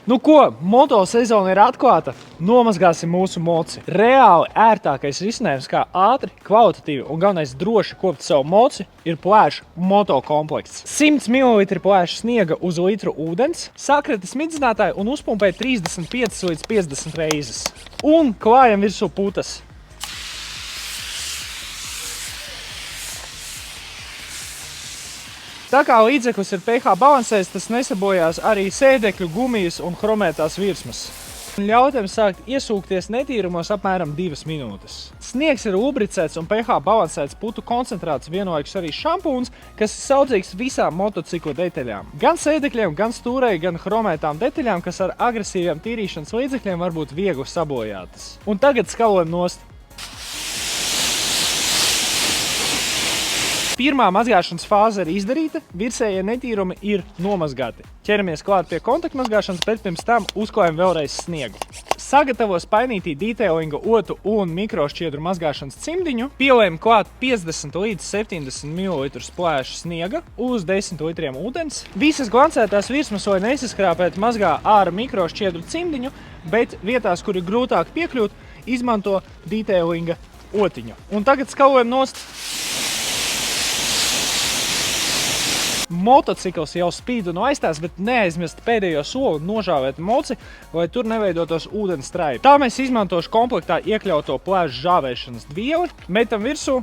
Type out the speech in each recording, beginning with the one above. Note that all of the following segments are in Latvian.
Nu ko, moto sezona ir atklāta, nomazgāsim mūsu moci. Reāli ērtākais risinājums, kā ātri, kvalitatīvi un galvenais droši kopt savu moci, ir plēšu moto komplekts. 100 ml plēšu sniega uz litru ūdens, sakrati smidzinātāji un uzpumpē 35 līdz 50 reizes. Un klājam virsū putas. Tā kā līdzeklis ir pH balansēs, tas nesabojās arī sēdekļu, gumijas un chromētās virsmas. Ļautiem sākt iesūkties netīrumos apmēram 2 minūtes. Sniegs ir lubricēts un pH balansēts putu koncentrāts, vienlaikus arī šampūns, kas ir saudzīgs visām motociklu detaļām. Gan sēdekļiem, gan stūrei, gan chromētām detaļām, kas ar agresīviem tīrīšanas līdzekļiem var būt viegli sabojātas. Un tagad skalojam nost. Pirmā mazgāšanas fāze ir izdarīta, virsējie netīrumi ir nomazgāti. Ķeramies klāt pie kontaktmazgāšanas, bet pirms tam uzklājam vēlreiz sniegu. Sagatavo spainītī detailinga otu un mikrošķiedru mazgāšanas cimdiņu, pielējam klāt 50 līdz 70 ml plēšu sniega uz 10 litriem ūdens. Visas glancētās virsmas, lai nesaskrāpēt, mazgā ar mikrošķiedru cimdiņu, bet vietās, kur ir grūtāk piekļūt, izmanto detailinga otiņu. Un tagad skalojam nost. Motocikls jau spīd un aizstās, bet neaizmirst pēdējo soli nožāvēt moci, lai tur neveidotos ūdens straipi. Tā mēs izmantošu komplektā iekļauto plēšu žāvēšanas vieli, metam virsū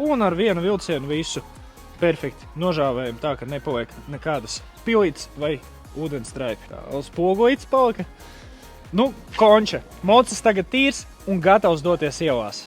un ar vienu vilcienu visu perfekti nožāvējam tā, ka nepaliek nekādas pilītes vai ūdens straipi. Tā, vēl spogulītes palika. Nu, konča. Mocis tagad tīrs un gatavs doties ielās.